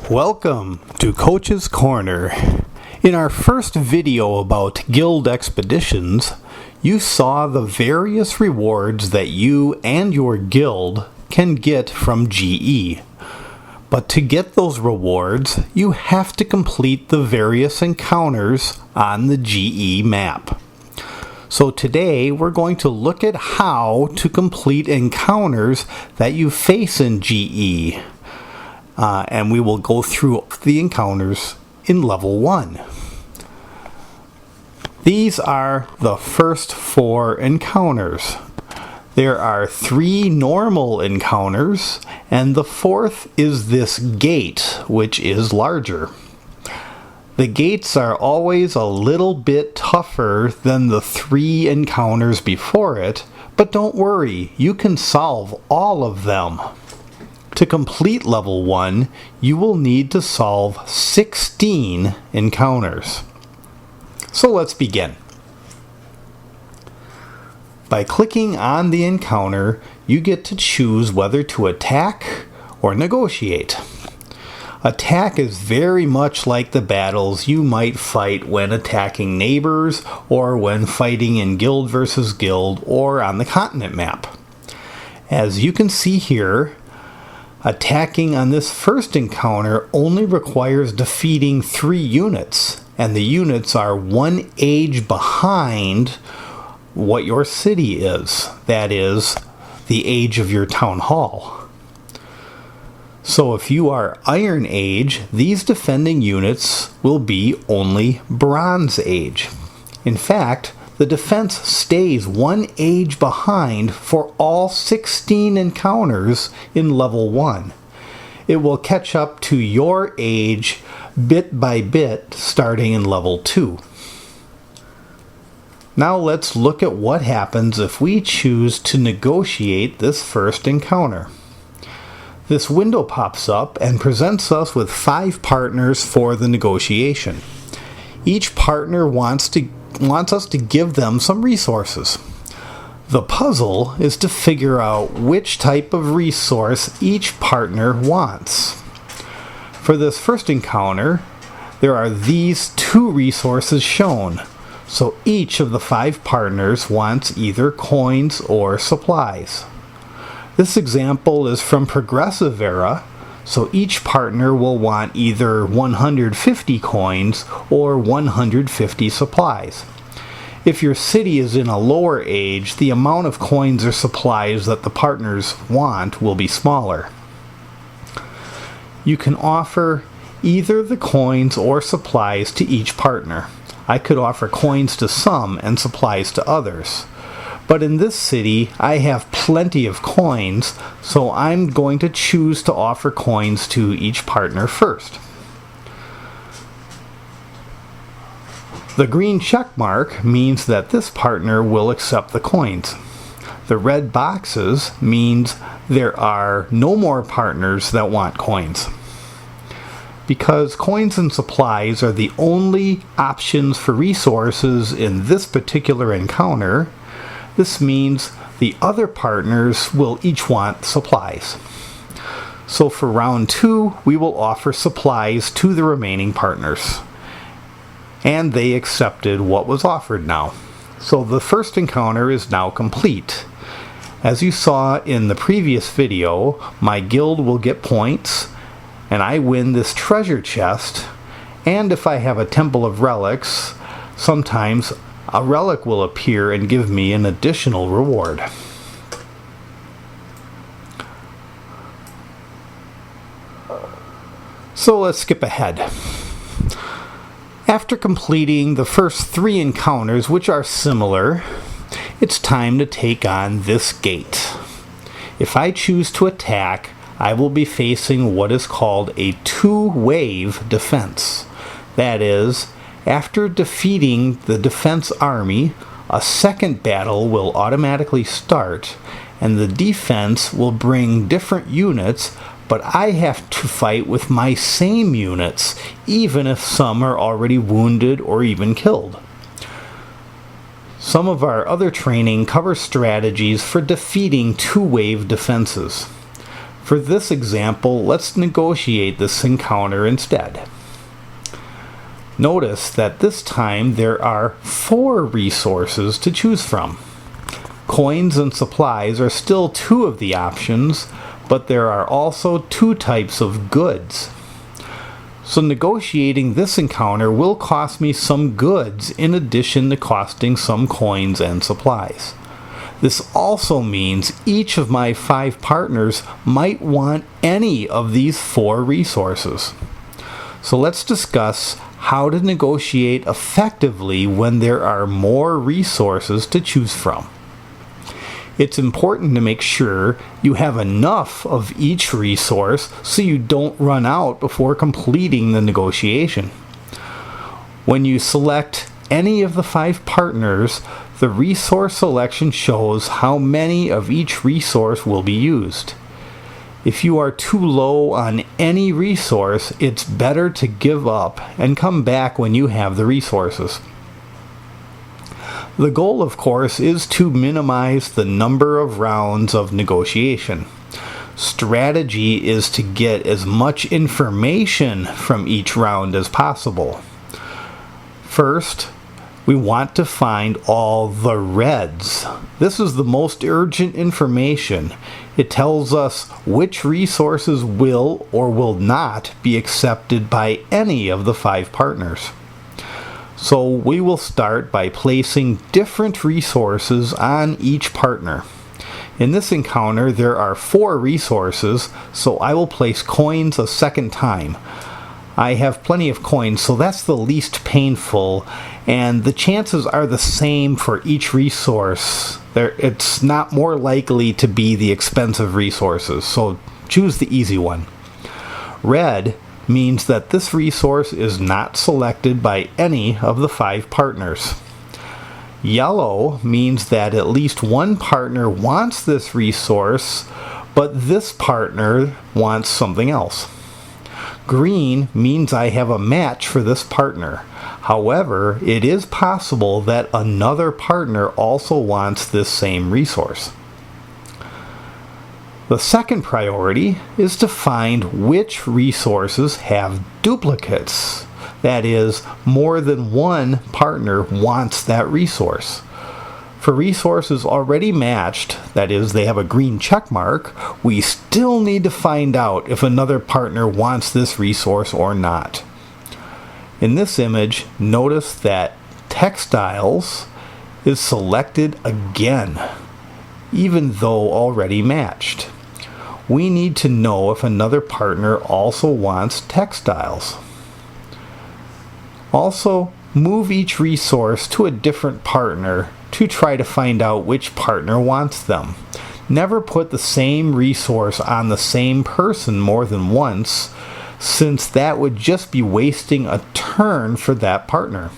Welcome to Coach's Corner. In our first video about guild expeditions, you saw the various rewards that you and your guild can get from GE. But to get those rewards, you have to complete the various encounters on the GE map. So today we're going to look at how to complete encounters that you face in GE. And we will go through the encounters in level 1. These are the first 4 encounters. There are 3 normal encounters, and the 4th is this gate, which is larger. The gates are always a little bit tougher than the 3 encounters before it, but don't worry, you can solve all of them. To complete level 1, you will need to solve 16 encounters. So let's begin. By clicking on the encounter, you get to choose whether to attack or negotiate. Attack is very much like the battles you might fight when attacking neighbors or when fighting in guild versus guild or on the continent map. As you can see here, attacking on this first encounter only requires defeating 3 units, and the units are 1 age behind what your city is. That is, the age of your town hall. So if you are Iron Age, these defending units will be only Bronze Age. In fact, the defense stays 1 age behind for all 16 encounters in level 1. It will catch up to your age bit by bit starting in level 2. Now let's look at what happens if we choose to negotiate this first encounter. This window pops up and presents us with 5 partners for the negotiation. Each partner wants us to give them some resources. The puzzle is to figure out which type of resource each partner wants. For this first encounter, there are these 2 resources shown, so each of the 5 partners wants either coins or supplies. This example is from Progressive Era, so each partner will want either 150 coins or 150 supplies. If your city is in a lower age, the amount of coins or supplies that the partners want will be smaller. You can offer either the coins or supplies to each partner. I could offer coins to some and supplies to others. But in this city, I have plenty of coins, so I'm going to choose to offer coins to each partner first. The green check mark means that this partner will accept the coins. The red boxes means there are no more partners that want coins. Because coins and supplies are the only options for resources in this particular encounter, this means the other partners will each want supplies. So for round 2, we will offer supplies to the remaining partners. And they accepted what was offered now. So the first encounter is now complete. As you saw in the previous video, my guild will get points, and I win this treasure chest, and if I have a Temple of Relics, sometimes a relic will appear and give me an additional reward. So let's skip ahead. After completing the first 3 encounters, which are similar, it's time to take on this gate. If I choose to attack, I will be facing what is called a 2-wave defense. That is, after defeating the defense army, a second battle will automatically start, and the defense will bring different units, but I have to fight with my same units, even if some are already wounded or even killed. Some of our other training covers strategies for defeating 2-wave defenses. For this example, let's negotiate this encounter instead. Notice that this time there are 4 resources to choose from. Coins and supplies are still 2 of the options, but there are also 2 types of goods. So negotiating this encounter will cost me some goods in addition to costing some coins and supplies. This also means each of my 5 partners might want any of these 4 resources. So let's discuss how to negotiate effectively when there are more resources to choose from. It's important to make sure you have enough of each resource so you don't run out before completing the negotiation. When you select any of the 5 partners, the resource selection shows how many of each resource will be used. If you are too low on any resource, it's better to give up and come back when you have the resources. The goal, of course, is to minimize the number of rounds of negotiation. Strategy is to get as much information from each round as possible. First, we want to find all the reds. This is the most urgent information. It tells us which resources will or will not be accepted by any of the 5 partners. So we will start by placing different resources on each partner. In this encounter there are 4 resources, so I will place coins a second time. I have plenty of coins, so that's the least painful, and the chances are the same for each resource. It's not more likely to be the expensive resources, so choose the easy one. Red means that this resource is not selected by any of the 5 partners. Yellow means that at least one partner wants this resource, but this partner wants something else. Green means I have a match for this partner. However, it is possible that another partner also wants this same resource. The second priority is to find which resources have duplicates. That is, more than one partner wants that resource. For resources already matched, that is, they have a green check mark, we still need to find out if another partner wants this resource or not. In this image, notice that textiles is selected again, even though already matched. We need to know if another partner also wants textiles. Also, move each resource to a different partner to try to find out which partner wants them. Never put the same resource on the same person more than once, since that would just be wasting a turn for that partner.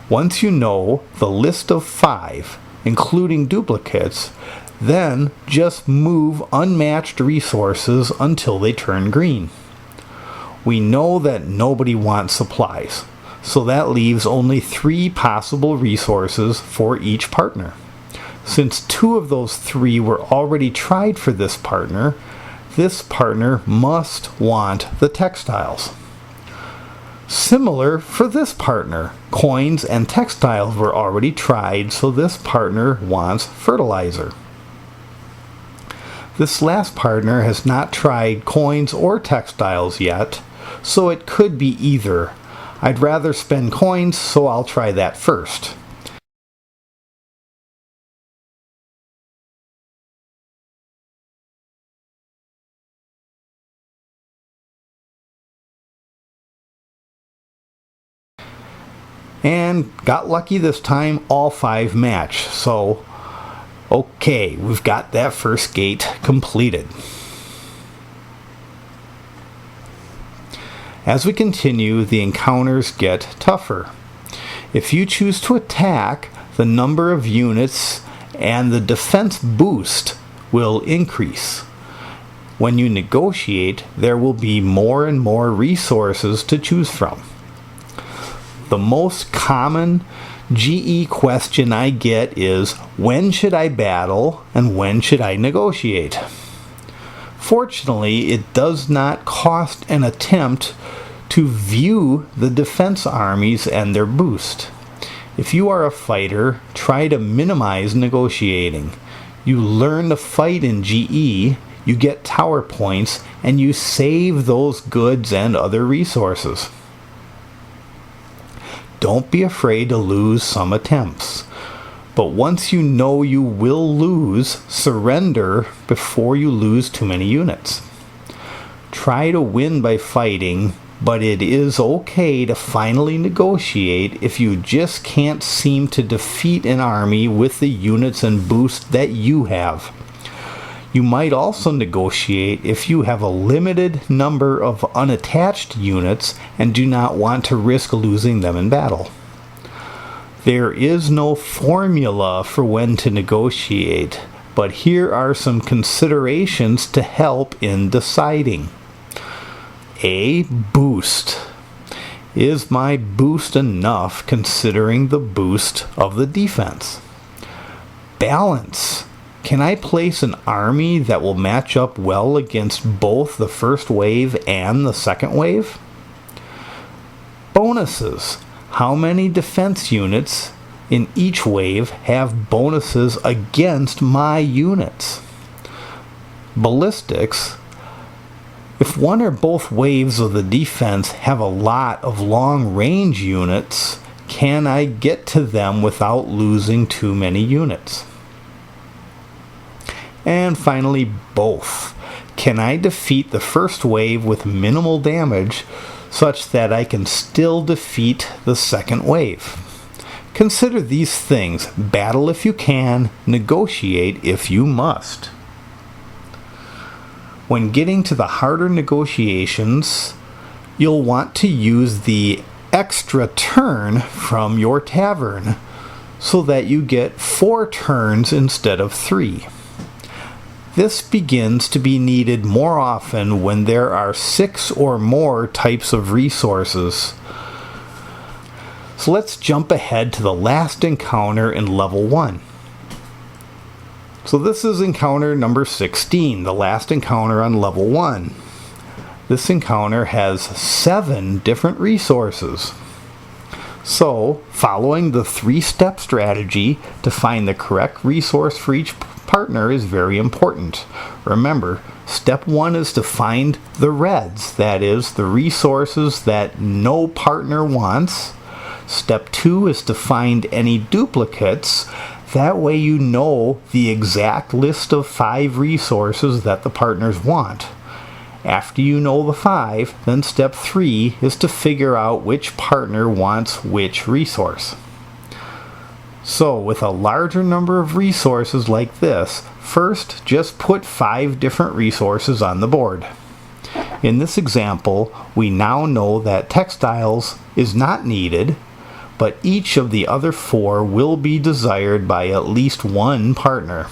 Once you know the list of 5, including duplicates, then just move unmatched resources until they turn green. We know that nobody wants supplies, so that leaves only 3 possible resources for each partner. Since 2 of those 3 were already tried for this partner must want the textiles. Similar for this partner. Coins and textiles were already tried, so this partner wants fertilizer. This last partner has not tried coins or textiles yet, so it could be either. I'd rather spend coins, so I'll try that first. And got lucky this time, all 5 match. So, okay, we've got that first gate completed. As we continue, the encounters get tougher. If you choose to attack, the number of units and the defense boost will increase. When you negotiate, there will be more and more resources to choose from. The most common GE question I get is, when should I battle and when should I negotiate? Fortunately, it does not cost an attempt to view the defense armies and their boost. If you are a fighter, try to minimize negotiating. You learn to fight in GE, you get tower points, and you save those goods and other resources. Don't be afraid to lose some attempts. But once you know you will lose, surrender before you lose too many units. Try to win by fighting, but it is okay to finally negotiate if you just can't seem to defeat an army with the units and boost that you have. You might also negotiate if you have a limited number of unattached units and do not want to risk losing them in battle. There is no formula for when to negotiate, but here are some considerations to help in deciding. A. Boost. Is my boost enough considering the boost of the defense? Balance. Can I place an army that will match up well against both the first wave and the second wave? Bonuses. How many defense units in each wave have bonuses against my units? Ballistics. If one or both waves of the defense have a lot of long-range units, can I get to them without losing too many units? And finally, both. Can I defeat the first wave with minimal damage such that I can still defeat the second wave? Consider these things. Battle if you can, negotiate if you must. When getting to the harder negotiations, you'll want to use the extra turn from your tavern so that you get 4 turns instead of 3. This begins to be needed more often when there are 6 or more types of resources. So let's jump ahead to the last encounter in level 1. So this is encounter number 16, the last encounter on level 1. This encounter has 7 different resources. So, following the 3-step strategy to find the correct resource for each partner is very important. Remember, step 1 is to find the reds, that is, the resources that no partner wants. Step 2 is to find any duplicates. That way you know the exact list of 5 resources that the partners want. After you know the 5, then step 3 is to figure out which partner wants which resource. So, with a larger number of resources like this, first just put 5 different resources on the board. In this example, we now know that textiles is not needed, but each of the other 4 will be desired by at least one partner.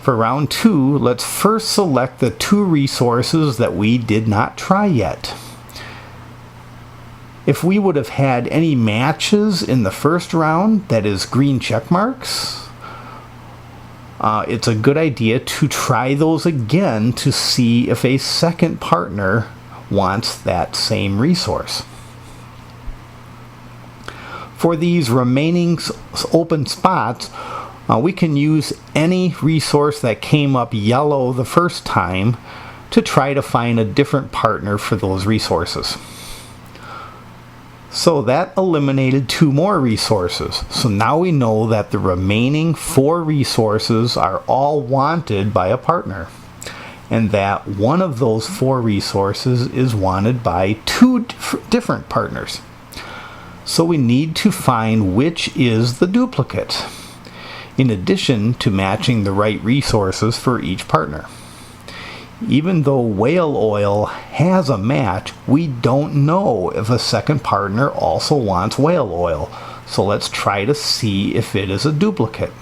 For round 2, let's first select the 2 resources that we did not try yet. If we would have had any matches in the first round, that is green check marks, it's a good idea to try those again to see if a second partner wants that same resource. For these remaining open spots, we can use any resource that came up yellow the first time to try to find a different partner for those resources. So that eliminated 2 more resources. So now we know that the remaining 4 resources are all wanted by a partner, and that one of those 4 resources is wanted by 2 different partners. So we need to find which is the duplicate, in addition to matching the right resources for each partner. Even though whale oil has a match, we don't know if a second partner also wants whale oil. So let's try to see if it is a duplicate.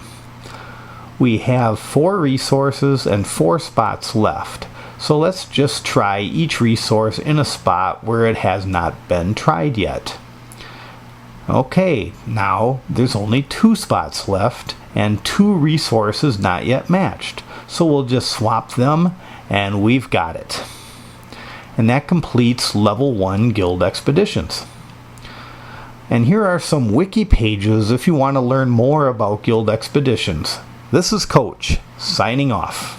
We have 4 resources and 4 spots left. So let's just try each resource in a spot where it has not been tried yet. Okay, now there's only 2 spots left and 2 resources not yet matched. So we'll just swap them and we've got it. And that completes level 1 guild expeditions. And here are some wiki pages if you want to learn more about guild expeditions. This is Coach, signing off.